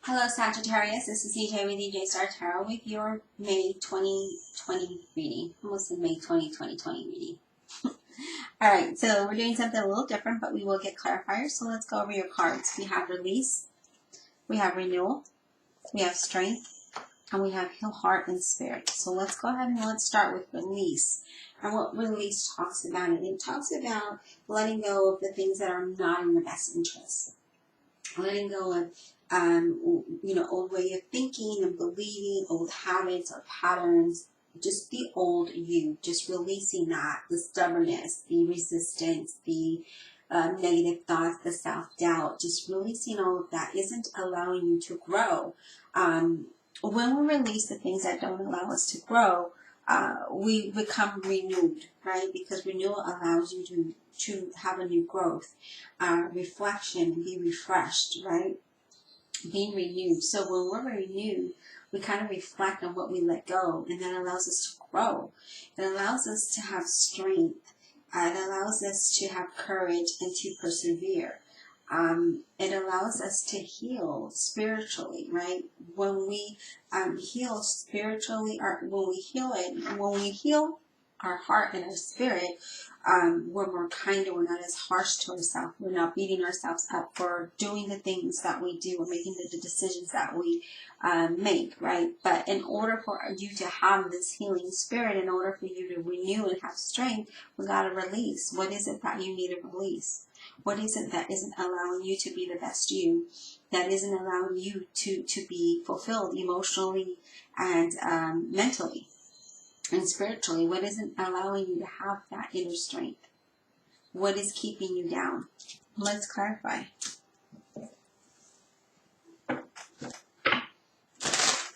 Hello Sagittarius, this is EJ with EJ Star Tarot with your May 2020 reading. Almost in May 2020 reading. Alright, so we're doing something a little different, but we will get clarifiers. So let's go over your cards. We have release, we have renewal, we have strength, and we have heal heart and spirit. So let's go ahead and let's start with release. And what release talks about, and it talks about letting go of the things that are not in your best interest. Letting go of old way of thinking and believing, old habits or patterns, just the old you, just releasing that, the stubbornness, the resistance, the negative thoughts, the self-doubt, just releasing all of that isn't allowing you to grow. When we release the things that don't allow us to grow, we become renewed, right? Because renewal allows you to have a new growth, reflection, and be refreshed, right? Being renewed. So when we're renewed, we kind of reflect on what we let go, and that allows us to grow. It allows us to have strength. It allows us to have courage and to persevere. It allows us to heal spiritually, right? When we heal spiritually, or when we heal our heart and our spirit, we're more kinder, we're not as harsh to ourselves, we're not beating ourselves up for doing the things that we do or making the decisions that we make, right? But in order for you to have this healing spirit, in order for you to renew and have strength, we got to release. What is it that you need to release? What is it that isn't allowing you to be the best you, that isn't allowing you to be fulfilled emotionally and mentally and spiritually? What isn't allowing you to have that inner strength? What is keeping you down? Let's clarify.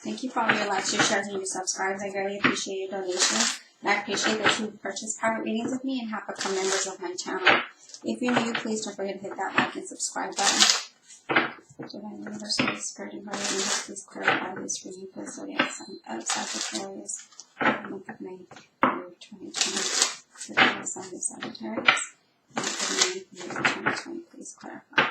Thank you for all your likes, your shares, and your subscribes. I very appreciate your donations. And I appreciate that you purchase private readings with me and have become members of my channel. If you're new, please don't forget to hit that like and subscribe button. Divine Universal Spirit and Guardian, please clarify this for you, because of Sagittarius. Month of May 2020. The sign of Sagittarius. Month of May 2020. Please clarify.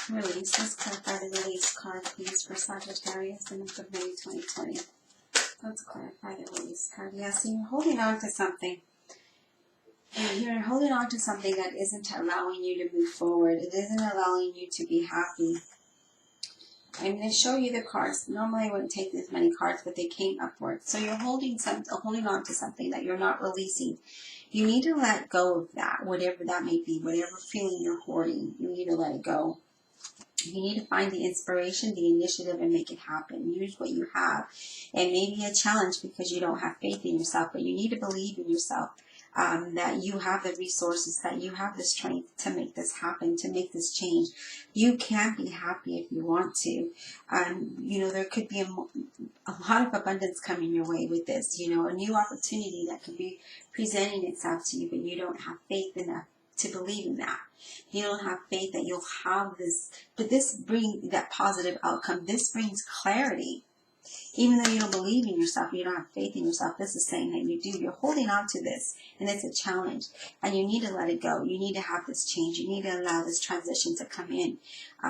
Release. Let's clarify the release card, please, for Sagittarius in the month of May 2020. Let's clarify the release card. Yes, you're holding on to something. You're holding on to something that isn't allowing you to move forward. It isn't allowing you to be happy. I'm going to show you the cards. Normally I wouldn't take this many cards, but they came upwards. So you're holding on to something that you're not releasing. You need to let go of that, whatever that may be, whatever feeling you're hoarding. You need to let it go. You need to find the inspiration, the initiative, and make it happen. Use what you have. It may be a challenge because you don't have faith in yourself, but you need to believe in yourself, that you have the resources, that you have the strength to make this happen, to make this change. You can be happy if you want to. There could be a lot of abundance coming your way with this. A new opportunity that could be presenting itself to you, but you don't have faith enough to believe in that. You don't have faith that you'll have this, but this brings that positive outcome. This brings clarity. Even though you don't believe in yourself, you don't have faith in yourself, this is saying that you do. You're holding on to this, and it's a challenge, and you need to let it go. You need to have this change. You need to allow this transition to come in.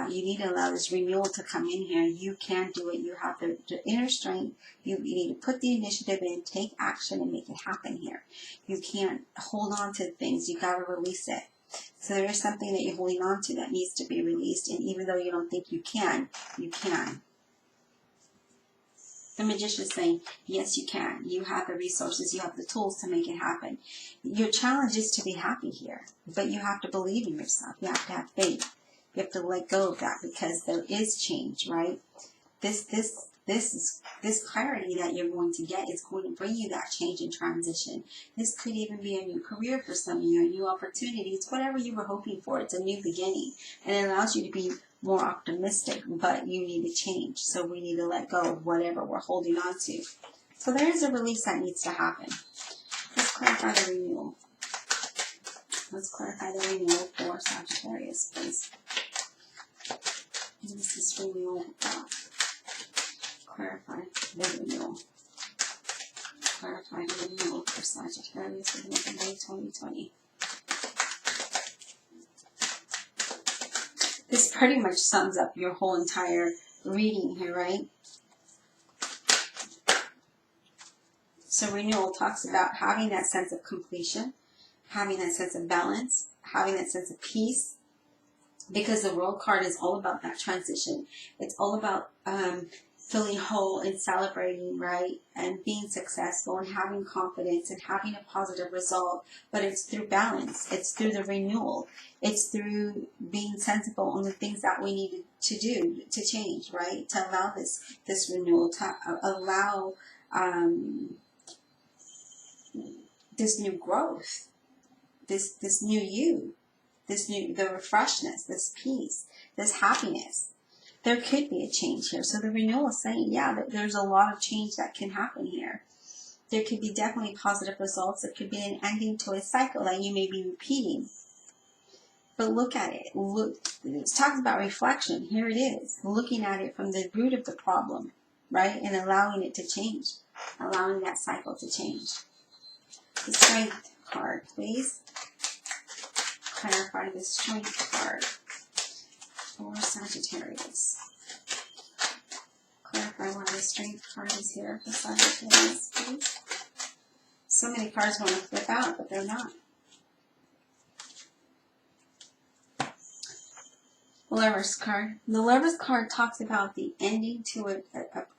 You need to allow this renewal to come in here. You can do it. You have the inner strength. You need to put the initiative in, take action, and make it happen here. You can't hold on to things. You got to release it. So there is something that you're holding on to that needs to be released, and even though you don't think you can, you can. The Magician is saying, yes, you can. You have the resources. You have the tools to make it happen. Your challenge is to be happy here, but you have to believe in yourself. You have to have faith. You have to let go of that, because there is change, right? This clarity that you're going to get is going to bring you that change and transition. This could even be a new career for some of you, a new opportunity. It's whatever you were hoping for. It's a new beginning, and it allows you to be more optimistic, but you need to change. So we need to let go of whatever we're holding on to. So there is a release that needs to happen. Let's clarify the renewal. Let's clarify the renewal for Sagittarius, please. This is renewal. Clarify the renewal. Clarify the renewal for Sagittarius. Sagittarius for the month of May 2020. This pretty much sums up your whole entire reading here, right? So renewal talks about having that sense of completion, having that sense of balance, having that sense of peace, because the World card is all about that transition. It's all about feeling whole and celebrating, right? And being successful and having confidence and having a positive result. But it's through balance. It's through the renewal. It's through being sensible on the things that we need to do to change, right? To allow this renewal, to allow this new growth, this new you, the refreshness, this peace, this happiness. There could be a change here. So the renewal is saying, yeah, there's a lot of change that can happen here. There could be definitely positive results. It could be an ending to a cycle that you may be repeating. But look at it. Look, it talks about reflection. Here it is. Looking at it from the root of the problem, right? And allowing it to change. Allowing that cycle to change. The Strength card, please. Clarify the Strength card for Sagittarius. Clarify why the Strength card is here for Sagittarius, please. So many cards want to flip out, but they're not. Lover's card. The Lover's card talks about the ending to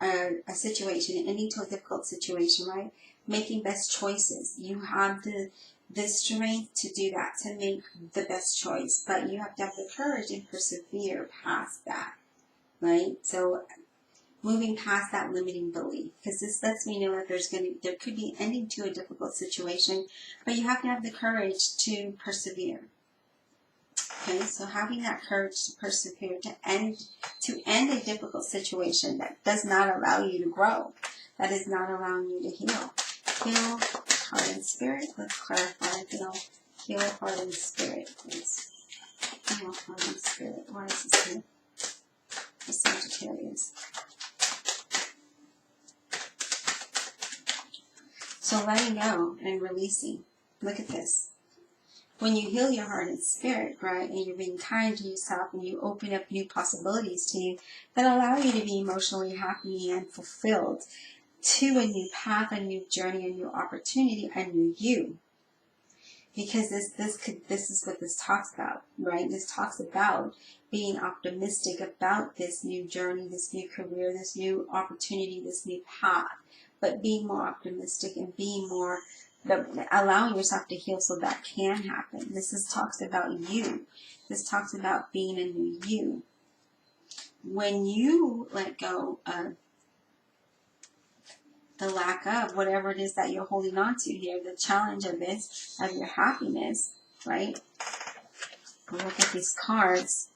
a situation, an ending to a difficult situation, right? Making best choices. You have the strength to do that, to make the best choice, but you have to have the courage and persevere past that, right? So moving past that limiting belief, because this lets me know that there could be an ending to a difficult situation, but you have to have the courage to persevere. Okay, so having that courage to persevere, to end a difficult situation that does not allow you to grow, that is not allowing you to heal. Heal, heart, and spirit. Let's clarify. Heal, heart, and spirit, please. Heal, heart, and spirit. Why is this here? For Sagittarius. So letting go and releasing. Look at this. When you heal your heart and spirit, right, and you're being kind to yourself and you open up new possibilities to you that allow you to be emotionally happy and fulfilled to a new path, a new journey, a new opportunity, a new you. Because this is what this talks about, right? This talks about being optimistic about this new journey, this new career, this new opportunity, this new path, but being more optimistic and being more allowing yourself to heal so that can happen. This talks about you. This talks about being a new you. When you let go of the lack of whatever it is that you're holding on to here, the challenge of this, of your happiness, right? Look at these cards.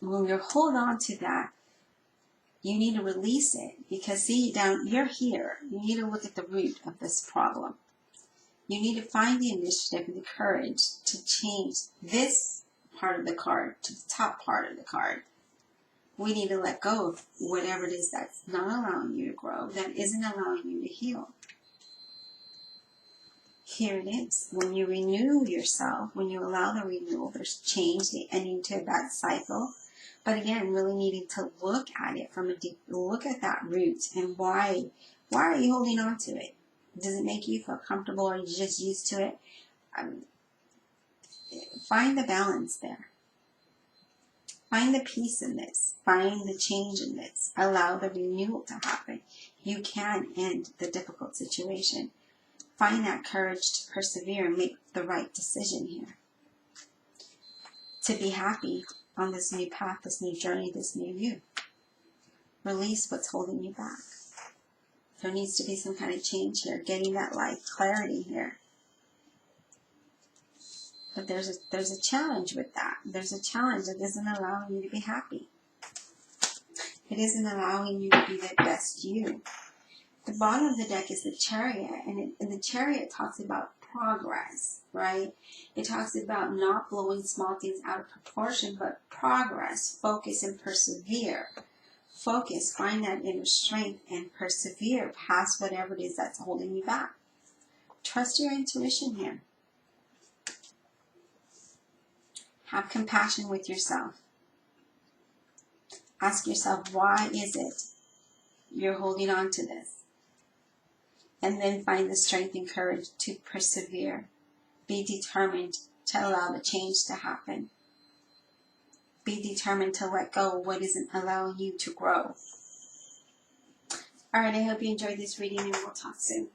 When you hold on to that, you need to release it, because see, you're here. You need to look at the root of this problem. You need to find the initiative and the courage to change this part of the card to the top part of the card. We need to let go of whatever it is that's not allowing you to grow, that isn't allowing you to heal. Here it is. When you renew yourself, when you allow the renewal, there's change, the ending to that cycle. But again, really needing to look at it from a deep look at that root and why are you holding on to it? Does it make you feel comfortable, or are you just used to it? Find the balance there. Find the peace in this. Find the change in this. Allow the renewal to happen. You can end the difficult situation. Find that courage to persevere and make the right decision here. To be happy on this new path, this new journey, this new you. Release what's holding you back. There needs to be some kind of change here, getting that light clarity here. But there's a challenge with that. There's a challenge that isn't allowing you to be happy. It isn't allowing you to be the best you. The bottom of the deck is the Chariot, and the Chariot talks about progress, right? It talks about not blowing small things out of proportion, but progress, focus, and persevere. Focus, find that inner strength, and persevere past whatever it is that's holding you back. Trust your intuition here. Have compassion with yourself. Ask yourself, why is it you're holding on to this? And then find the strength and courage to persevere. Be determined to allow the change to happen. Be determined to let go of what isn't allowing you to grow. All right, I hope you enjoyed this reading, and we'll talk soon.